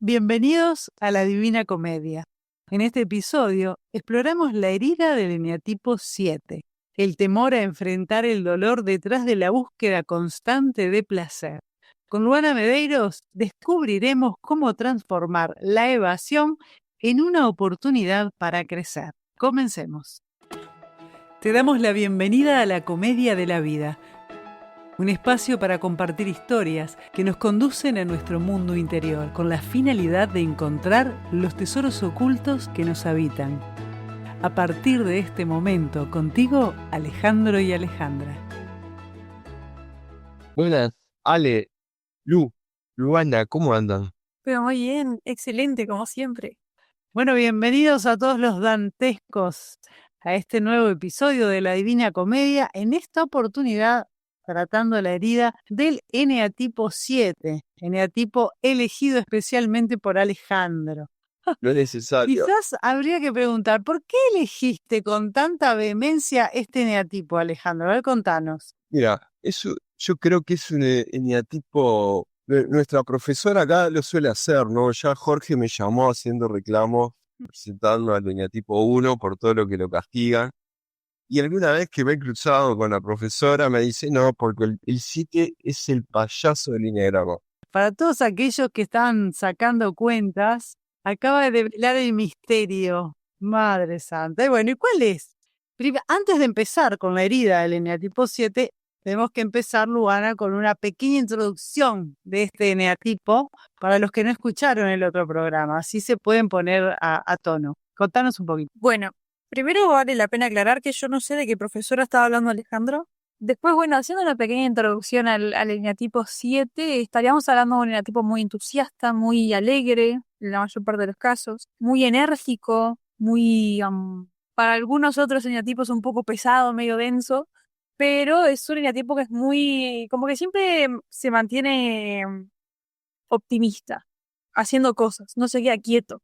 Bienvenidos a la Divina Comedia. En este episodio exploramos la herida del eneatipo 7, el temor a enfrentar el dolor detrás de la búsqueda constante de placer. Con Luana Medeiros descubriremos cómo transformar la evasión en una oportunidad para crecer. Comencemos. Te damos la bienvenida a la Comedia de la Vida, un espacio para compartir historias que nos conducen a nuestro mundo interior con la finalidad de encontrar los tesoros ocultos que nos habitan. A partir de este momento, contigo, Alejandro y Alejandra. Buenas, Ale, Luana, ¿cómo andan? Pero muy bien, excelente, como siempre. Bueno, bienvenidos a todos los dantescos a este nuevo episodio de la Divina Comedia. En esta oportunidad, tratando la herida del eneatipo 7, eneatipo elegido especialmente por Alejandro. No es necesario. Quizás habría que preguntar, ¿por qué elegiste con tanta vehemencia este eneatipo, Alejandro? A ver, contanos. Mira, eso yo creo que es un eneatipo. Nuestra profesora acá lo suele hacer, ¿no? Ya Jorge me llamó haciendo reclamos, presentando al eneatipo 1 por todo lo que lo castigan. Y alguna vez que me he cruzado con la profesora me dice, no, porque el 7 es el payaso del enneagrama. Para todos aquellos que están sacando cuentas, acaba de develar el misterio. Madre santa. Y bueno, ¿y cuál es? Antes de empezar con la herida del eneatipo 7, tenemos que empezar, Luana, con una pequeña introducción de este eneatipo para los que no escucharon el otro programa. Así se pueden poner a tono. Contanos un poquito. Bueno, primero vale la pena aclarar que yo no sé de qué profesora estaba hablando Alejandro. Después, bueno, haciendo una pequeña introducción al eneatipo 7, estaríamos hablando de un eneatipo muy entusiasta, muy alegre, en la mayor parte de los casos, muy enérgico, muy, para algunos otros eneatipos un poco pesado, medio denso, pero es un eneatipo que es muy, como que siempre se mantiene optimista, haciendo cosas, no se queda quieto.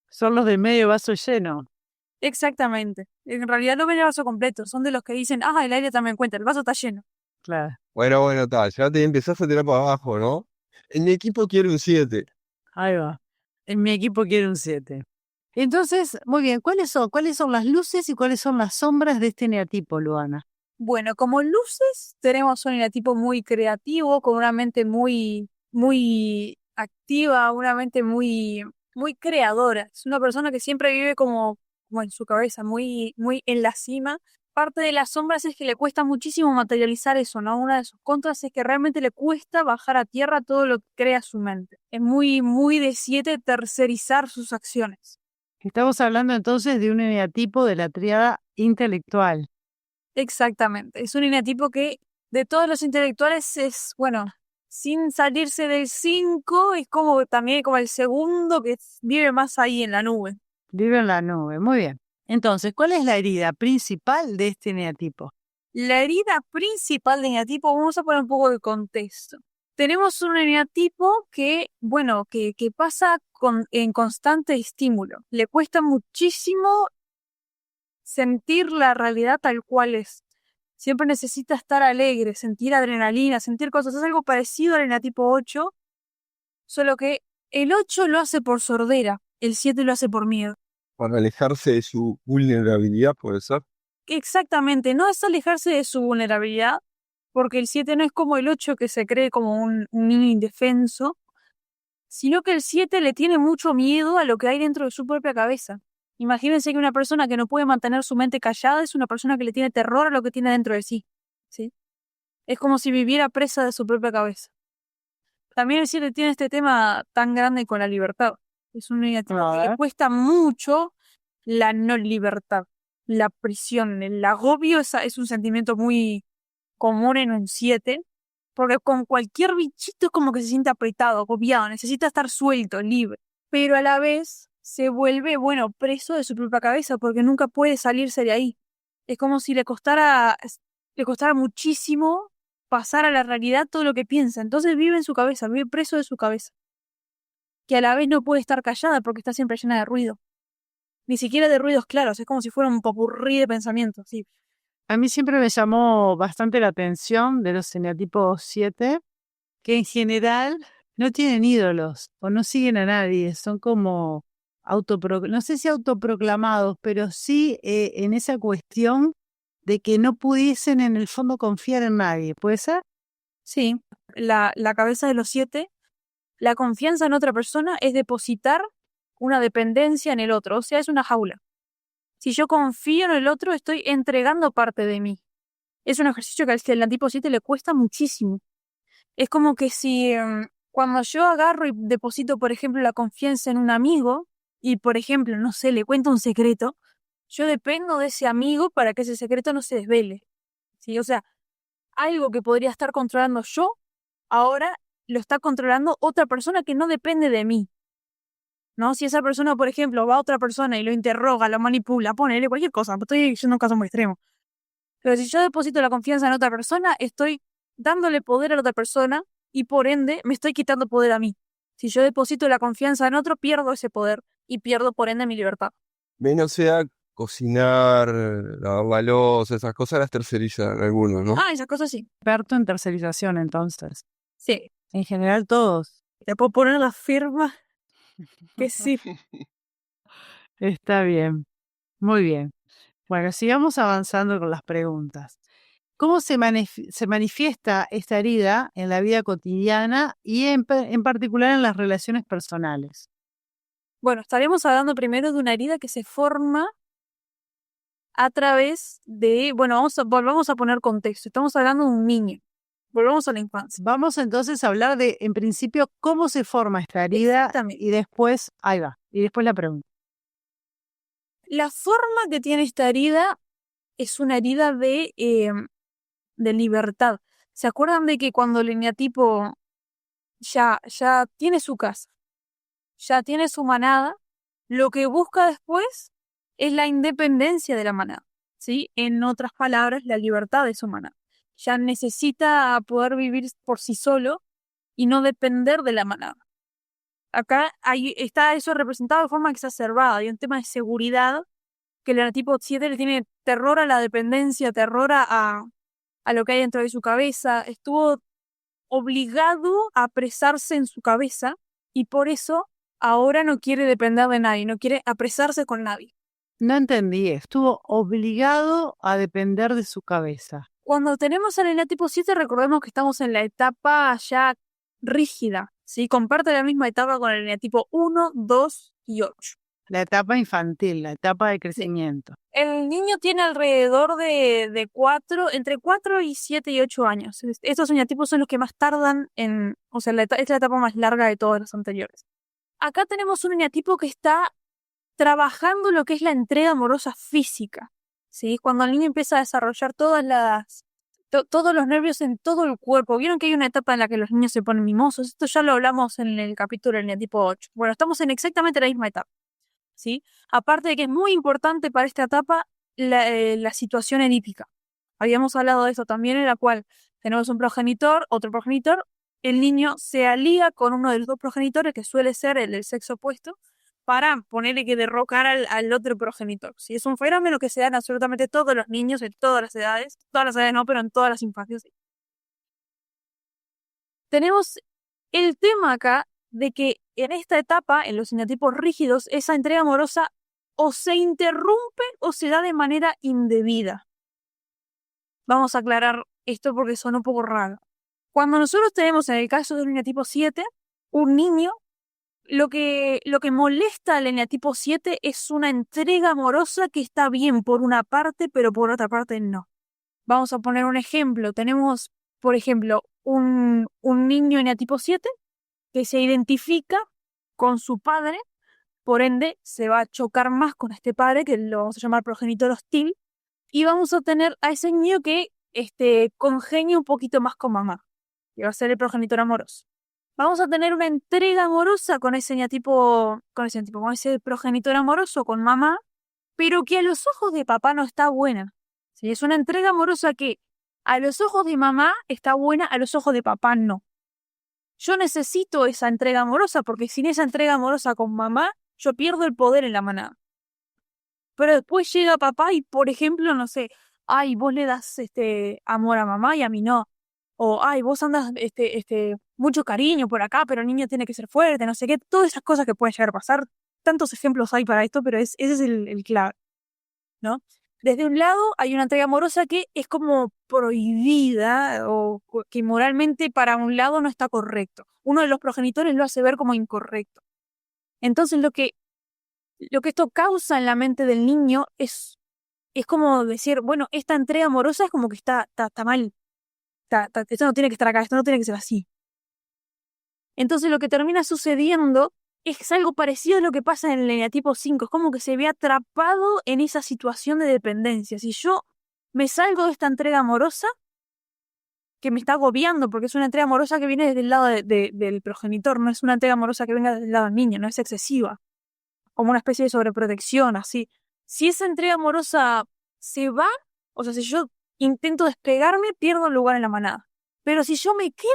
Son los del medio vaso lleno. Exactamente. En realidad no ven el vaso completo, son de los que dicen, el aire también cuenta, el vaso está lleno. Claro. Bueno, tal, ya te empezás a tirar para abajo, ¿no? En mi equipo quiere un 7. Ahí va. En mi equipo quiere un 7. Entonces, muy bien, ¿cuáles son las luces y cuáles son las sombras de este eneatipo, Luana? Bueno, como luces, tenemos un eneatipo muy creativo, con una mente muy, muy activa, una mente muy, muy creadora. Es una persona que siempre vive como en su cabeza, muy, muy en la cima. Parte de las sombras es que le cuesta muchísimo materializar eso, ¿no? Una de sus contras es que realmente le cuesta bajar a tierra todo lo que crea su mente. Es muy, muy de 7 tercerizar sus acciones. Estamos hablando entonces de un eneatipo de la tríada intelectual. Exactamente. Es un eneatipo que de todos los intelectuales es, bueno, sin salirse del 5, es como también como el segundo que vive más ahí en la nube. Vive en la nube, muy bien. Entonces, ¿cuál es la herida principal de este eneatipo? La herida principal del eneatipo, vamos a poner un poco de contexto. Tenemos un eneatipo que, bueno, que pasa en constante estímulo. Le cuesta muchísimo sentir la realidad tal cual es. Siempre necesita estar alegre, sentir adrenalina, sentir cosas. Es algo parecido al eneatipo 8, solo que el 8 lo hace por sordera, el 7 lo hace por miedo. Para alejarse de su vulnerabilidad, puede ser. Exactamente, no es alejarse de su vulnerabilidad, porque el 7 no es como el 8 que se cree como un niño indefenso, sino que el 7 le tiene mucho miedo a lo que hay dentro de su propia cabeza. Imagínense que una persona que no puede mantener su mente callada es una persona que le tiene terror a lo que tiene dentro de sí, ¿sí? Es como si viviera presa de su propia cabeza. También el 7 tiene este tema tan grande con la libertad. Es un negativo que le cuesta mucho la no libertad, la prisión, el agobio es un sentimiento muy común en un 7, porque con cualquier bichito es como que se siente apretado, agobiado, necesita estar suelto, libre, pero a la vez se vuelve, preso de su propia cabeza porque nunca puede salirse de ahí. Es como si le costara muchísimo pasar a la realidad todo lo que piensa. Entonces vive en su cabeza, vive preso de su cabeza, que a la vez no puede estar callada porque está siempre llena de ruido. Ni siquiera de ruidos claros, es como si fuera un popurrí de pensamientos, sí. A mí siempre me llamó bastante la atención de los eneatipos 7, que en general no tienen ídolos o no siguen a nadie, son como no sé si autoproclamados, pero sí en esa cuestión de que no pudiesen en el fondo confiar en nadie, ¿puede ser? Sí, la cabeza de los 7, la confianza en otra persona es depositar una dependencia en el otro, o sea, es una jaula. Si yo confío en el otro, estoy entregando parte de mí. Es un ejercicio que al tipo 7 le cuesta muchísimo. Es como que si cuando yo agarro y deposito, por ejemplo, la confianza en un amigo y, por ejemplo, no sé, le cuento un secreto, yo dependo de ese amigo para que ese secreto no se desvele. ¿Sí? O sea, algo que podría estar controlando yo, ahora lo está controlando otra persona que no depende de mí. ¿No? Si esa persona, por ejemplo, va a otra persona y lo interroga, lo manipula, ponele cualquier cosa, estoy diciendo un caso muy extremo. Pero si yo deposito la confianza en otra persona, estoy dándole poder a la otra persona y por ende me estoy quitando poder a mí. Si yo deposito la confianza en otro, pierdo ese poder y pierdo por ende mi libertad. Menos sea cocinar, lavar la loza, esas cosas las tercerizan algunos, ¿no? Esas cosas sí. Experto en tercerización, entonces. Sí. En general, todos. Te puedo poner la firma que sí. Está bien. Muy bien. Bueno, sigamos avanzando con las preguntas. ¿Cómo se manifiesta esta herida en la vida cotidiana y en particular en las relaciones personales? Bueno, estaremos hablando primero de una herida que se forma a través de, bueno, volvamos a poner contexto. Estamos hablando de un niño. Volvamos a la infancia. Vamos entonces a hablar de, en principio, cómo se forma esta herida y después, ahí va, y después la pregunta. La forma que tiene esta herida es una herida de libertad. ¿Se acuerdan de que cuando el eneatipo ya tiene su casa, ya tiene su manada, lo que busca después es la independencia de la manada, ¿sí? En otras palabras, la libertad de su manada. Ya necesita poder vivir por sí solo y no depender de la manada. Acá está eso representado de forma exacerbada. Hay un tema de seguridad que el eneatipo 7 le tiene terror a la dependencia, terror a lo que hay dentro de su cabeza. Estuvo obligado a apresarse en su cabeza y por eso ahora no quiere depender de nadie, no quiere apresarse con nadie. No entendí, estuvo obligado a depender de su cabeza. Cuando tenemos al eneatipo 7, recordemos que estamos en la etapa ya rígida, ¿sí? Comparte la misma etapa con el eneatipo 1, 2 y 8. La etapa infantil, la etapa de crecimiento. El niño tiene alrededor de entre 4 y 7 y 8 años. Estos eneatipos son los que más tardan o sea, es la etapa más larga de todas las anteriores. Acá tenemos un eneatipo que está trabajando lo que es la entrega amorosa física, ¿sí? Cuando el niño empieza a desarrollar todos los nervios en todo el cuerpo. Vieron que hay una etapa en la que los niños se ponen mimosos. Esto ya lo hablamos en el capítulo del eneatipo 8. Bueno, estamos en exactamente la misma etapa, ¿sí? Aparte de que es muy importante para esta etapa la situación edípica. Habíamos hablado de eso también, en la cual tenemos un progenitor, otro progenitor. El niño se alía con uno de los dos progenitores, que suele ser el del sexo opuesto, para ponerle que derrocar al otro progenitor. ¿Sí? Es un fenómeno que se da en absolutamente todos los niños, en todas las edades no, pero en todas las infancias. Sí. Tenemos el tema acá de que en esta etapa, en los eneatipos rígidos, esa entrega amorosa o se interrumpe o se da de manera indebida. Vamos a aclarar esto porque suena un poco raro. Cuando nosotros tenemos, en el caso del eneatipo 7, un niño, lo que molesta al eneatipo 7 es una entrega amorosa que está bien por una parte, pero por otra parte no. Vamos a poner un ejemplo. Tenemos, por ejemplo, un niño eneatipo 7 que se identifica con su padre, por ende se va a chocar más con este padre, que lo vamos a llamar progenitor hostil, y vamos a tener a ese niño que congenia un poquito más con mamá, que va a ser el progenitor amoroso. Vamos a tener una entrega amorosa con ese progenitor amoroso, con mamá, pero que a los ojos de papá no está buena. ¿Sí? Es una entrega amorosa que a los ojos de mamá está buena, a los ojos de papá no. Yo necesito esa entrega amorosa porque sin esa entrega amorosa con mamá, yo pierdo el poder en la manada. Pero después llega papá y, por ejemplo, no sé, vos le das amor a mamá y a mí no. o ay, vos andas mucho cariño por acá, pero el niño tiene que ser fuerte, no sé qué, todas esas cosas que pueden llegar a pasar. Tantos ejemplos hay para esto, pero ese es el clave, ¿no? Desde un lado hay una entrega amorosa que es como prohibida o que moralmente para un lado no está correcto. Uno de los progenitores lo hace ver como incorrecto. Entonces lo que esto causa en la mente del niño es como decir, bueno, esta entrega amorosa es como que está mal. Esto no tiene que estar acá, esto no tiene que ser así. Entonces lo que termina sucediendo es algo parecido a lo que pasa en el eneatipo 5. Es como que se ve atrapado en esa situación de dependencia. Si yo me salgo de esta entrega amorosa, que me está agobiando, porque es una entrega amorosa que viene desde el lado del progenitor, no es una entrega amorosa que venga del lado del niño, no es excesiva, como una especie de sobreprotección, así. Si esa entrega amorosa se va, o sea, si yo intento despegarme, pierdo el lugar en la manada. Pero si yo me quedo,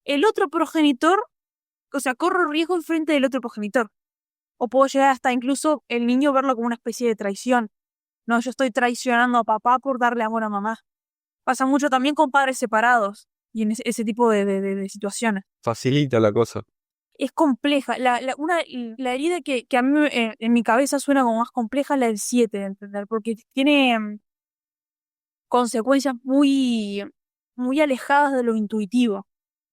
el otro progenitor, o sea, corro riesgo en frente del otro progenitor. O puedo llegar hasta incluso el niño verlo como una especie de traición. No, yo estoy traicionando a papá por darle amor a mamá. Pasa mucho también con padres separados y en ese tipo de situaciones. Facilita la cosa. Es compleja. La herida que a mí en mi cabeza suena como más compleja es la del 7, de entender, porque tiene consecuencias muy, muy alejadas de lo intuitivo,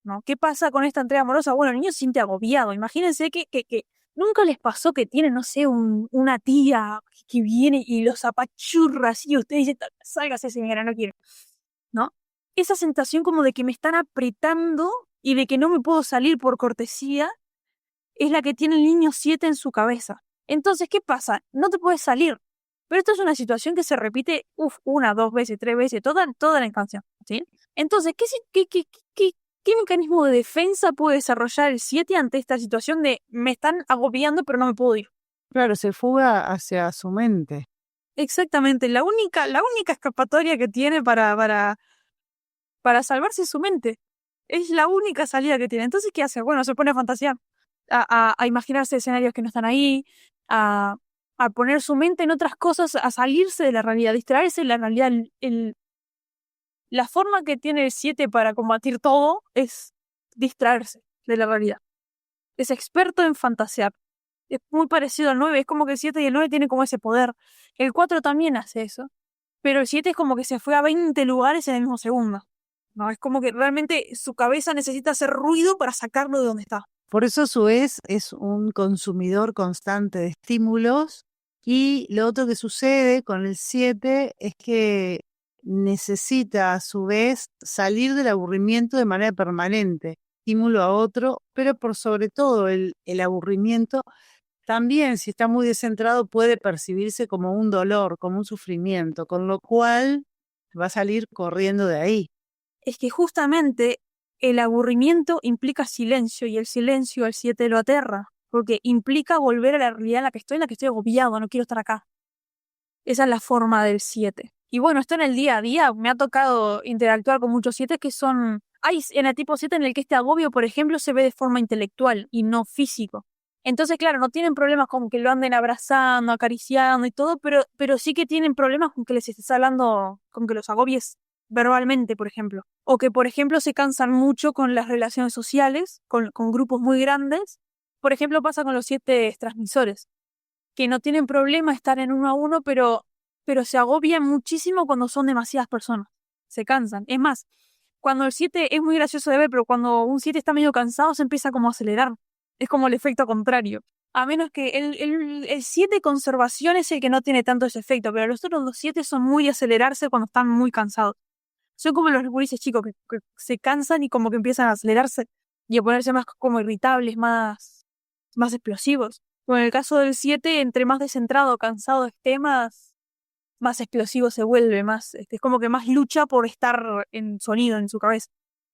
¿no? ¿Qué pasa con esta entrega amorosa? Bueno, el niño se siente agobiado. Imagínense que nunca les pasó que tienen, no sé, una tía que viene y los apachurra así y ustedes dicen, sálgase señora, no quiero, ¿no? Esa sensación como de que me están apretando y de que no me puedo salir por cortesía es la que tiene el niño 7 en su cabeza. Entonces, ¿qué pasa? No te puedes salir. Pero esto es una situación que se repite, una, dos veces, tres veces, toda la infancia, ¿sí? Entonces, ¿qué mecanismo de defensa puede desarrollar el 7 ante esta situación de me están agobiando pero no me puedo ir? Claro, se fuga hacia su mente. Exactamente, la única escapatoria que tiene para salvarse es su mente. Es la única salida que tiene. Entonces, ¿qué hace? Bueno, se pone a fantasear, a imaginarse escenarios que no están ahí, a poner su mente en otras cosas, a salirse de la realidad, a distraerse de la realidad. La forma que tiene el 7 para combatir todo es distraerse de la realidad. Es experto en fantasear. Es muy parecido al 9, es como que el 7 y el 9 tienen como ese poder. El 4 también hace eso, pero el 7 es como que se fue a 20 lugares en el mismo segundo. No, es como que realmente su cabeza necesita hacer ruido para sacarlo de donde está. Por eso a su vez es un consumidor constante de estímulos y lo otro que sucede con el 7 es que necesita a su vez salir del aburrimiento de manera permanente, estímulo a otro, pero por sobre todo el aburrimiento también, si está muy descentrado, puede percibirse como un dolor, como un sufrimiento, con lo cual va a salir corriendo de ahí. Es que justamente el aburrimiento implica silencio y el silencio al 7 lo aterra, porque implica volver a la realidad en la que estoy agobiado, no quiero estar acá. Esa es la forma del 7. Y bueno, esto en el día a día me ha tocado interactuar con muchos 7 que son... Hay en el tipo 7 en el que este agobio, por ejemplo, se ve de forma intelectual y no físico. Entonces, claro, no tienen problemas con que lo anden abrazando, acariciando y todo, pero sí que tienen problemas con que les estés hablando, con que los agobies verbalmente, por ejemplo. O que, por ejemplo, se cansan mucho con las relaciones sociales, con grupos muy grandes. Por ejemplo, pasa con los 7 transmisores, que no tienen problema estar en uno a uno, pero se agobian muchísimo cuando son demasiadas personas. Se cansan. Es más, cuando el 7 es muy gracioso de ver, pero cuando un 7 está medio cansado se empieza como a acelerar. Es como el efecto contrario. A menos que el 7 conservación es el que no tiene tanto ese efecto, pero los otros 7 son muy de acelerarse cuando están muy cansados. Son como los gurises chicos que se cansan y como que empiezan a acelerarse y a ponerse más como irritables, más explosivos. Bueno, en el caso del 7, entre más descentrado, cansado esté, más explosivo se vuelve, es como que más lucha por estar en sonido en su cabeza.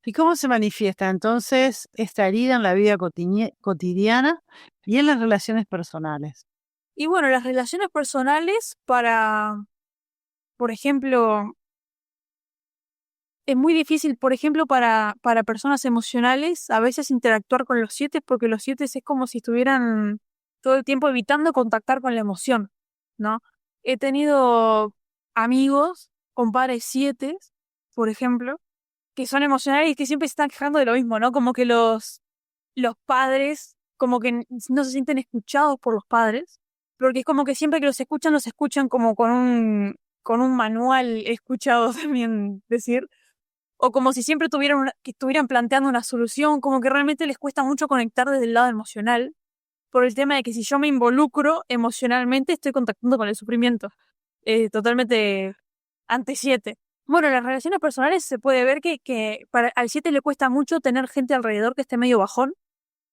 ¿Y cómo se manifiesta entonces esta herida en la vida cotidiana y en las relaciones personales? Y bueno, las relaciones personales por ejemplo, es muy difícil, por ejemplo, para personas emocionales, a veces interactuar con los 7 porque los 7 es como si estuvieran todo el tiempo evitando contactar con la emoción, ¿no? He tenido amigos con pares 7, por ejemplo, que son emocionales y que siempre se están quejando de lo mismo, ¿no? Como que los padres, como que no se sienten escuchados por los padres, porque es como que siempre que los escuchan como con un manual escuchado también decir, o como si siempre que estuvieran planteando una solución, como que realmente les cuesta mucho conectar desde el lado emocional, por el tema de que si yo me involucro emocionalmente estoy contactando con el sufrimiento. Totalmente ante 7. Bueno, en las relaciones personales se puede ver que al 7 le cuesta mucho tener gente alrededor que esté medio bajón,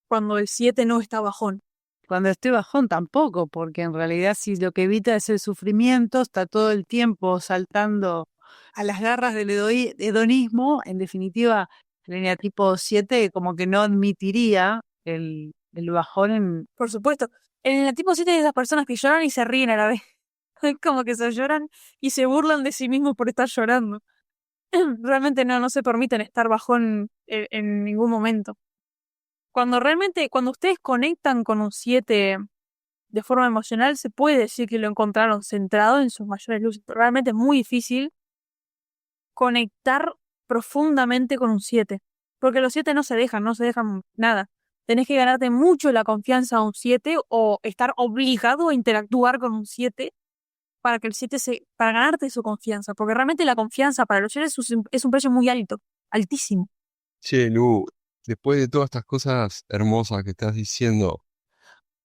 cuando el 7 no está bajón. Cuando estoy bajón tampoco, porque en realidad si lo que evita es el sufrimiento, está todo el tiempo saltando a las garras del hedonismo. En definitiva, el eneatipo 7 como que no admitiría el bajón en... Por supuesto. El eneatipo 7 es de esas personas que lloran y se ríen a la vez. Es como que se lloran y se burlan de sí mismos por estar llorando. Realmente no se permiten estar bajón en ningún momento. Cuando ustedes conectan con un 7 de forma emocional, se puede decir que lo encontraron centrado en sus mayores luces. Pero realmente es muy difícil conectar profundamente con un 7. Porque los 7 no se dejan nada. Tenés que ganarte mucho la confianza a un 7 o estar obligado a interactuar con un 7 para que el 7 para ganarte su confianza. Porque realmente la confianza para los 7 es un precio muy alto, altísimo. Che, Lu, después de todas estas cosas hermosas que estás diciendo,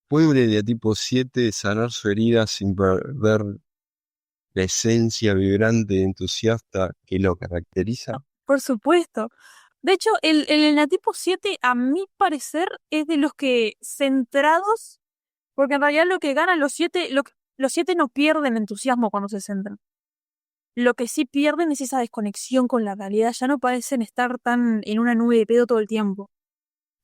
¿puede un eneatipo 7 sanar su herida sin perder la esencia vibrante y entusiasta que lo caracteriza? Por supuesto. De hecho, el eneatipo 7, a mi parecer, es de los que centrados, porque en realidad lo que ganan los 7, los 7 no pierden entusiasmo cuando se centran. Lo que sí pierden es esa desconexión con la realidad. Ya no parecen estar tan en una nube de pedo todo el tiempo.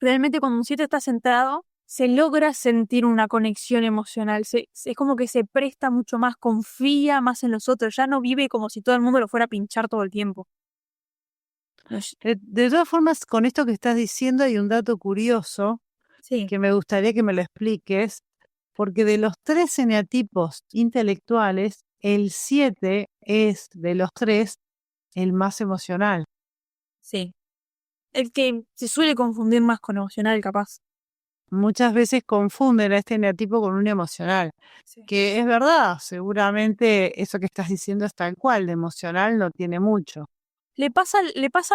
Realmente cuando un 7 está centrado, se logra sentir una conexión emocional. Es como que se presta mucho más, confía más en los otros. Ya no vive como si todo el mundo lo fuera a pinchar todo el tiempo. De todas formas, con esto que estás diciendo hay un dato curioso Sí. que me gustaría que me lo expliques, porque de los 3 eneatipos intelectuales, el 7 es de los 3 el más emocional. Sí. El que se suele confundir más con emocional, capaz. Muchas veces confunden a este eneatipo con un emocional, Sí. que es verdad, seguramente eso que estás diciendo es tal cual, de emocional no tiene mucho. Le pasa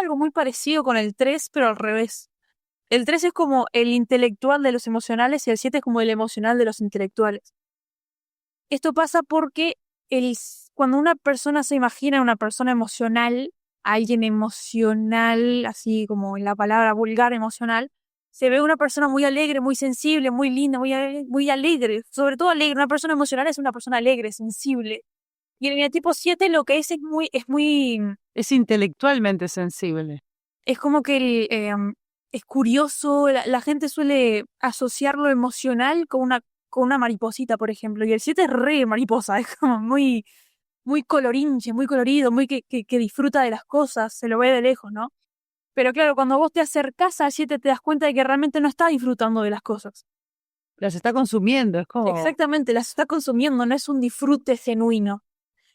algo muy parecido con el 3, pero al revés. El 3 es como el intelectual de los emocionales y el 7 es como el emocional de los intelectuales. Esto pasa porque cuando una persona se imagina a una persona emocional, alguien emocional, así como en la palabra vulgar emocional, se ve una persona muy alegre, muy sensible, muy linda, muy alegre. Sobre todo alegre. Una persona emocional es una persona alegre, sensible. Y el eneatipo 7 lo que es Es intelectualmente sensible. es como que es curioso, la gente suele asociar lo emocional con una mariposita, por ejemplo, y el 7 es re mariposa, es como muy, muy colorinche, muy colorido, muy que disfruta de las cosas, se lo ve de lejos, ¿no? Pero claro, cuando vos te acercás al 7 te das cuenta de que realmente no está disfrutando de las cosas. Las está consumiendo, es como... Exactamente, las está consumiendo, no es un disfrute genuino.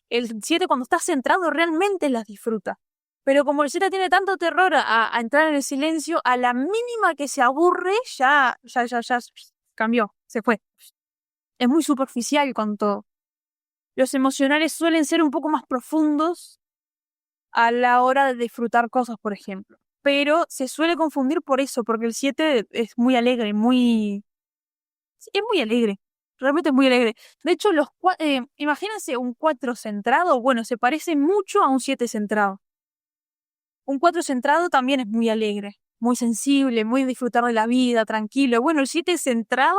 El 7 cuando está centrado realmente las disfruta. Pero como el 7 tiene tanto terror a entrar en el silencio, a la mínima que se aburre, ya cambió, se fue. Es muy superficial con todo. Los emocionales suelen ser un poco más profundos a la hora de disfrutar cosas, por ejemplo. Pero se suele confundir por eso, porque el 7 es muy alegre, es muy alegre. Realmente es muy alegre. De hecho, imagínense un 4 centrado, bueno, se parece mucho a un 7 centrado. Un 4 centrado también es muy alegre, muy sensible, muy disfrutar de la vida, tranquilo. Bueno, el 7 centrado,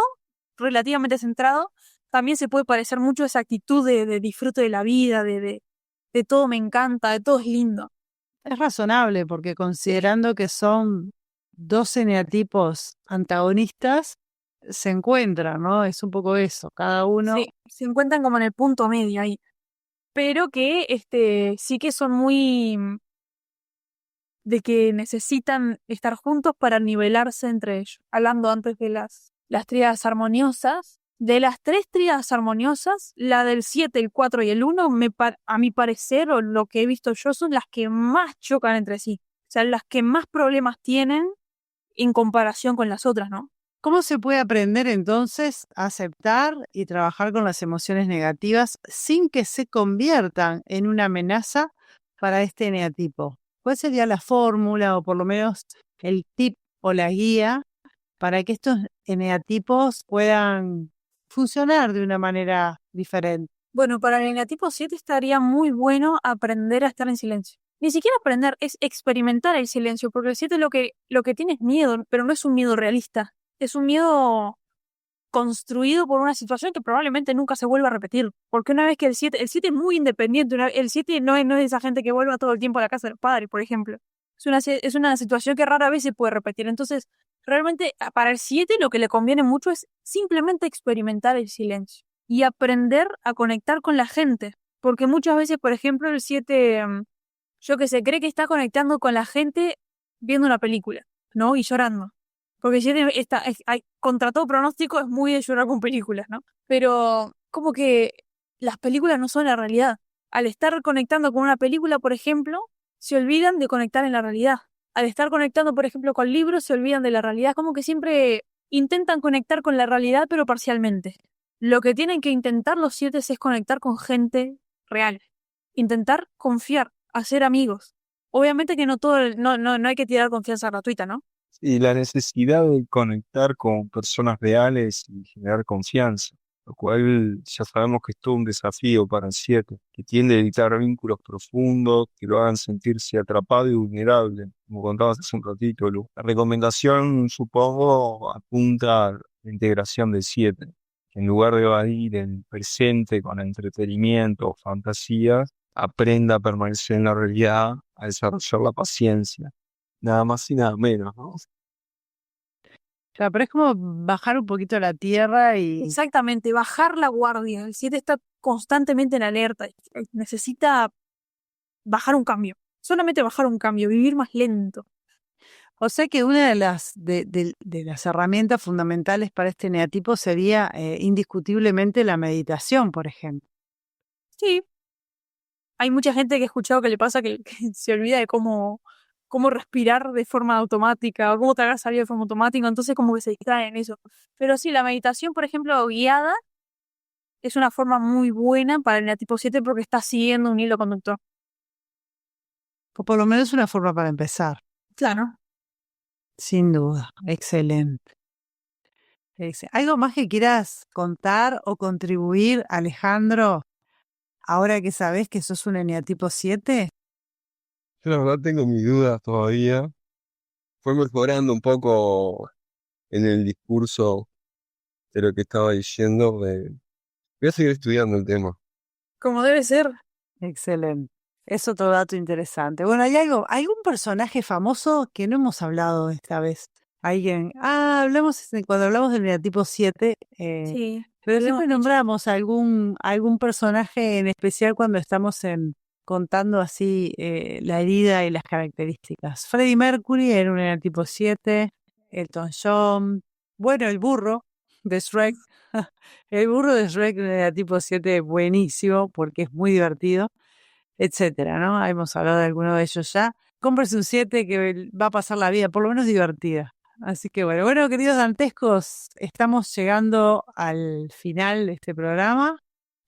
relativamente centrado, también se puede parecer mucho a esa actitud de disfrute de la vida, de todo me encanta, de todo es lindo. Es razonable porque considerando que son 2 eneatipos antagonistas, se encuentran, ¿no? Es un poco eso, cada uno... Sí, se encuentran como en el punto medio ahí. Pero que sí que son muy de que necesitan estar juntos para nivelarse entre ellos. Hablando antes de las tríadas armoniosas, de las 3 tríadas armoniosas, la del 7, el 4 y el 1, a mi parecer, o lo que he visto yo, son las que más chocan entre sí. sea, las que más problemas tienen en comparación con las otras, ¿no? ¿Cómo se puede aprender entonces a aceptar y trabajar con las emociones negativas sin que se conviertan en una amenaza para este eneatipo? ¿Cuál sería la fórmula o por lo menos el tip o la guía para que estos eneatipos puedan funcionar de una manera diferente? Bueno, para el eneatipo 7 estaría muy bueno aprender a estar en silencio. Ni siquiera aprender, es experimentar el silencio, porque el 7 lo que tiene es miedo, pero no es un miedo realista. Es un miedo construido por una situación que probablemente nunca se vuelva a repetir. Porque una vez que el 7 es muy independiente, el 7 no es de esa gente que vuelva todo el tiempo a la casa del padre, por ejemplo. Es una situación que rara vez se puede repetir. Entonces, realmente para el 7 lo que le conviene mucho es simplemente experimentar el silencio y aprender a conectar con la gente. Porque muchas veces, por ejemplo, el 7, yo que sé, cree que está conectando con la gente viendo una película, ¿no? Y llorando. Porque el 7 contra todo pronóstico es muy de llorar con películas, ¿no? Pero como que las películas no son la realidad. Al estar conectando con una película, por ejemplo, se olvidan de conectar en la realidad. Al estar conectando, por ejemplo, con libros, se olvidan de la realidad. Como que siempre intentan conectar con la realidad, pero parcialmente. Lo que tienen que intentar los 7 es conectar con gente real. Intentar confiar, hacer amigos. Obviamente que no hay que tirar confianza gratuita, ¿no? Y la necesidad de conectar con personas reales y generar confianza, lo cual ya sabemos que es todo un desafío para el 7, que tiende a evitar vínculos profundos que lo hagan sentirse atrapado y vulnerable, como contabas hace un ratito, Lu. La recomendación, supongo, apunta a la integración del 7, que en lugar de evadir el presente con entretenimiento o fantasías, aprenda a permanecer en la realidad, a desarrollar la paciencia. Nada más y nada menos, ¿no? Claro, pero es como bajar un poquito la tierra y Exactamente, bajar la guardia. El 7 está constantemente en alerta. Necesita bajar un cambio. Solamente bajar un cambio, vivir más lento. o sea que una de las herramientas fundamentales para este eneatipo sería indiscutiblemente la meditación, por ejemplo. Sí, hay mucha gente que he escuchado que le pasa que se olvida de cómo respirar de forma automática o cómo tragar saliva de forma automática, entonces como que se distrae en eso. Pero sí, la meditación, por ejemplo, guiada, es una forma muy buena para el eneatipo 7 porque está siguiendo un hilo conductor. O por lo menos una forma para empezar. Claro. Sin duda, excelente. ¿Algo más que quieras contar o contribuir, Alejandro, ahora que sabes que sos un eneatipo 7? Yo la verdad tengo mis dudas todavía. Fue mejorando un poco en el discurso de lo que estaba diciendo. Voy a seguir estudiando el tema. Como debe ser. Excelente. Es otro dato interesante. Bueno, algún personaje famoso que no hemos hablado esta vez. Alguien. Hablamos cuando hablamos del eneatipo 7, Sí. pero lo siempre hemos dicho. nombramos algún personaje en especial cuando estamos contando así la herida y las características. Freddie Mercury era un eneatipo 7, Elton John, bueno, el burro de Shrek. El burro de Shrek era tipo 7 buenísimo porque es muy divertido, etcétera, ¿no? Hemos hablado de alguno de ellos ya. Cómprese un 7 que va a pasar la vida, por lo menos divertida. Así que bueno, queridos dantescos, estamos llegando al final de este programa,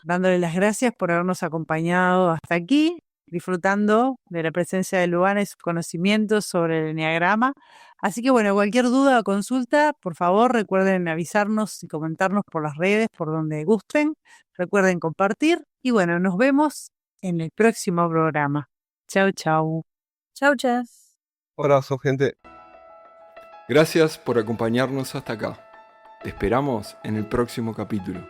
dándole las gracias por habernos acompañado hasta aquí, disfrutando de la presencia de Luana y sus conocimientos sobre el eneagrama. Así que bueno, cualquier duda o consulta, por favor, recuerden avisarnos y comentarnos por las redes, por donde gusten. Recuerden compartir y bueno, nos vemos en el próximo programa. Chau, chau. Chau, chas. Abrazo, gente. Gracias por acompañarnos hasta acá. Te esperamos en el próximo capítulo.